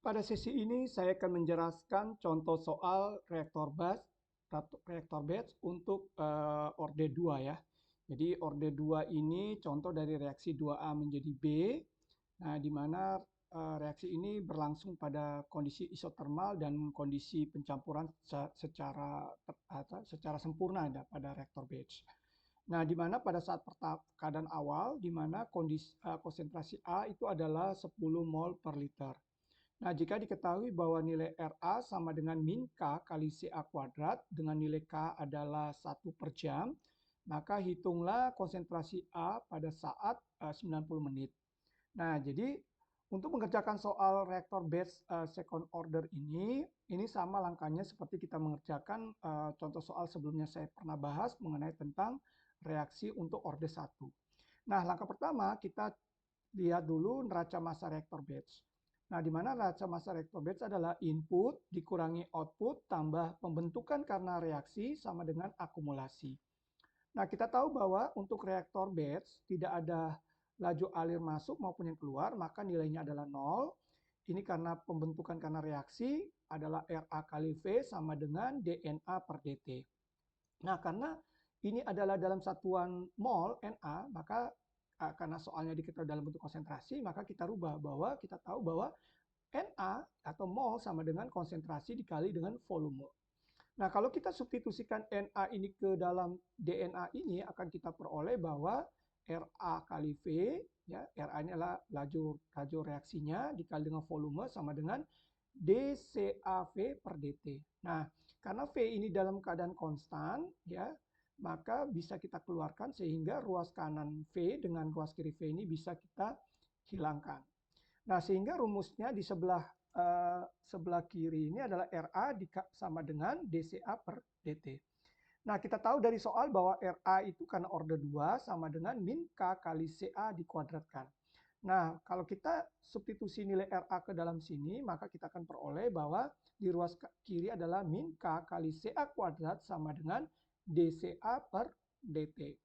Pada sesi ini saya akan menjelaskan contoh soal reaktor batch untuk orde 2 ya. Jadi orde 2 ini contoh dari reaksi 2A menjadi B. Nah, di mana reaksi ini berlangsung pada kondisi isotermal dan kondisi pencampuran secara sempurna pada reaktor batch. Nah, di mana pada saat keadaan awal, di mana konsentrasi A itu adalah 10 mol per liter. Nah, jika diketahui bahwa nilai Ra sama dengan min K kali Ca kuadrat dengan nilai K adalah 1/jam, maka hitunglah konsentrasi A pada saat 90 menit. Nah, jadi untuk mengerjakan soal reaktor batch second order ini sama langkahnya seperti kita mengerjakan contoh soal sebelumnya saya pernah bahas mengenai tentang reaksi untuk orde 1. Nah, langkah pertama kita lihat dulu neraca massa reaktor batch. Nah, di mana neraca massa reaktor batch adalah input dikurangi output tambah pembentukan karena reaksi sama dengan akumulasi. Nah, kita tahu bahwa untuk reaktor batch tidak ada laju alir masuk maupun yang keluar, maka nilainya adalah 0. Ini karena pembentukan karena reaksi adalah Ra kali V sama dengan dNA per dt. Nah, karena ini adalah dalam satuan mol Na, maka karena soalnya diketahui dalam bentuk konsentrasi, maka kita rubah bahwa kita tahu bahwa Na atau mol sama dengan konsentrasi dikali dengan volume. Nah, kalau kita substitusikan Na ini ke dalam dNA ini akan kita peroleh bahwa Ra kali V, ya, Ra ini adalah laju reaksinya dikali dengan volume sama dengan dCAV per dt. Nah, karena V ini dalam keadaan konstan, ya, maka bisa kita keluarkan sehingga ruas kanan V dengan ruas kiri V ini bisa kita hilangkan. Nah, sehingga rumusnya di sebelah kiri ini adalah Ra sama dengan dCA per dt. Nah, kita tahu dari soal bahwa Ra itu karena orde 2 sama dengan min K kali Ca dikuadratkan. Nah, kalau kita substitusi nilai Ra ke dalam sini, maka kita akan peroleh bahwa di ruas kiri adalah min K kali Ca kuadrat sama dengan dCA per dt.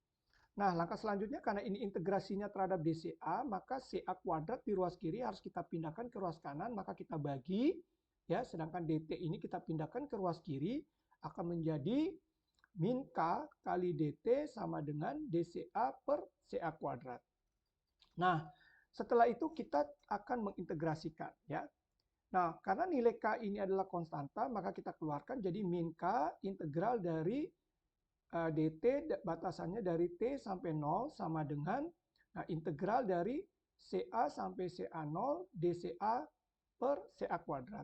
Nah, langkah selanjutnya karena ini integrasinya terhadap dCA, maka Ca kuadrat di ruas kiri harus kita pindahkan ke ruas kanan, maka kita bagi, ya, sedangkan dt ini kita pindahkan ke ruas kiri, akan menjadi min K kali dt sama dengan dCA per Ca kuadrat. Nah, setelah itu kita akan mengintegrasikan, ya. Nah, karena nilai K ini adalah konstanta, maka kita keluarkan jadi min K integral dari dt batasannya dari T sampai 0 sama dengan integral dari Ca sampai Ca0 dCA per Ca kuadrat.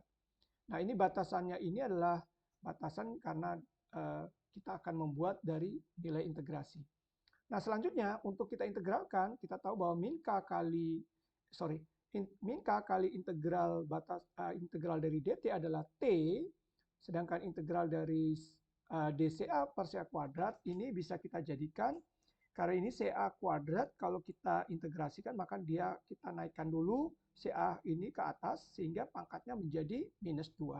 Nah, ini batasannya ini adalah batasan karena kita akan membuat dari nilai integrasi. Nah, selanjutnya untuk kita integralkan, kita tahu bahwa min K kali integral dari dt adalah T, sedangkan integral dari dCA per Ca kuadrat ini bisa kita jadikan, karena ini Ca kuadrat kalau kita integrasikan maka kita naikkan dulu Ca ini ke atas sehingga pangkatnya menjadi minus 2.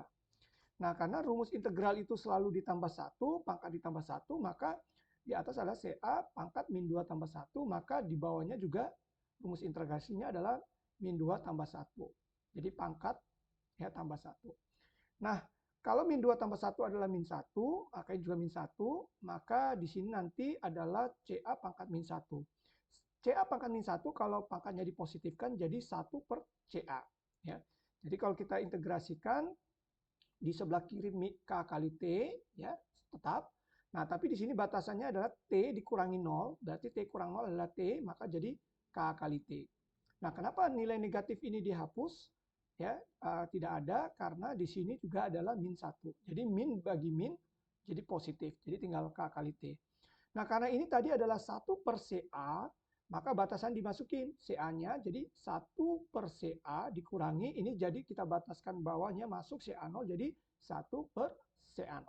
Nah, karena rumus integral itu selalu ditambah 1, pangkat ditambah 1, maka di atas adalah Ca pangkat min 2 tambah 1, maka di bawahnya juga rumus integrasinya adalah min 2 tambah 1. Jadi pangkat ya tambah 1. Nah, kalau min 2 tambah 1 adalah min 1, maka ini juga min 1, maka di sini nanti adalah Ca pangkat min 1. Ca pangkat min 1 kalau pangkatnya dipositifkan jadi 1 per Ca. Ya. Jadi kalau kita integrasikan, di sebelah kiri K kali T, ya, tetap. Nah, tapi di sini batasannya adalah T dikurangi 0, berarti T kurang 0 adalah T, maka jadi K kali T. Nah, kenapa nilai negatif ini dihapus? Ya, tidak ada karena di sini juga adalah min 1. Jadi min bagi min jadi positif, jadi tinggal K kali T. Nah, karena ini tadi adalah 1 per Ca, maka batasan dimasukin Ca-nya, jadi 1 per Ca dikurangi, ini jadi kita bataskan bawahnya masuk Ca0, jadi 1 per Ca0.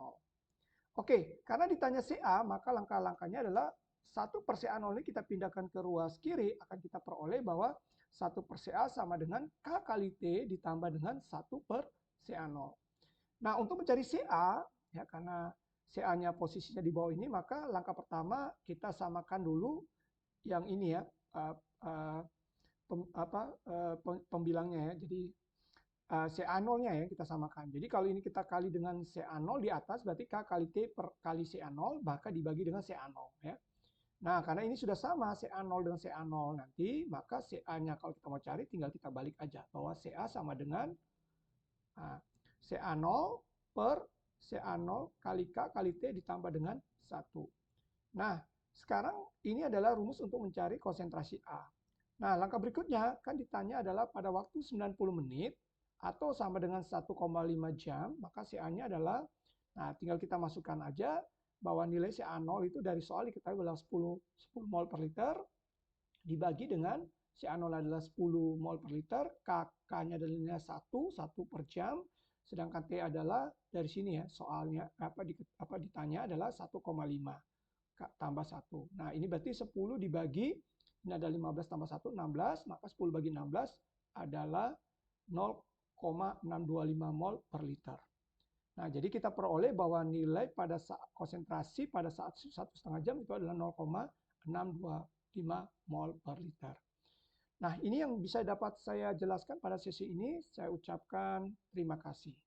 Oke, karena ditanya Ca, maka langkah-langkahnya adalah 1 per Ca0 ini kita pindahkan ke ruas kiri, akan kita peroleh bahwa 1 per Ca sama dengan K kali T ditambah dengan 1 per Ca0. Nah, untuk mencari Ca, ya karena Ca-nya posisinya di bawah ini, maka langkah pertama kita samakan dulu yang ini ya, pembilangnya ya. Jadi CA0-nya ya kita samakan. Jadi kalau ini kita kali dengan CA0 di atas berarti K kali T per kali CA0 maka dibagi dengan CA0 ya. Nah, karena ini sudah sama CA0 dengan CA0 nanti, maka CA-nya kalau kita mau cari tinggal kita balik aja bahwa CA sama dengan CA0 per CA0 kali K kali T ditambah dengan 1. Nah, sekarang ini adalah rumus untuk mencari konsentrasi A. Nah, langkah berikutnya kan ditanya adalah pada waktu 90 menit atau sama dengan 1,5 jam, maka CA-nya adalah, nah tinggal kita masukkan aja bahwa nilai CA0 itu dari soal diketahui adalah 10 mol per liter dibagi dengan CA0 adalah 10 mol per liter, K-nya adalah 1 per jam, sedangkan T adalah dari sini ya soalnya ditanya adalah 1,5 tambah 1. Nah, ini berarti 10 dibagi, ini ada 15 tambah 1, 16, maka 10 bagi 16 adalah 0,625 mol per liter. Nah, jadi kita peroleh bahwa nilai pada saat konsentrasi pada saat 1,5 jam itu adalah 0,625 mol per liter. Nah, ini yang bisa dapat saya jelaskan pada sesi ini. Saya ucapkan terima kasih.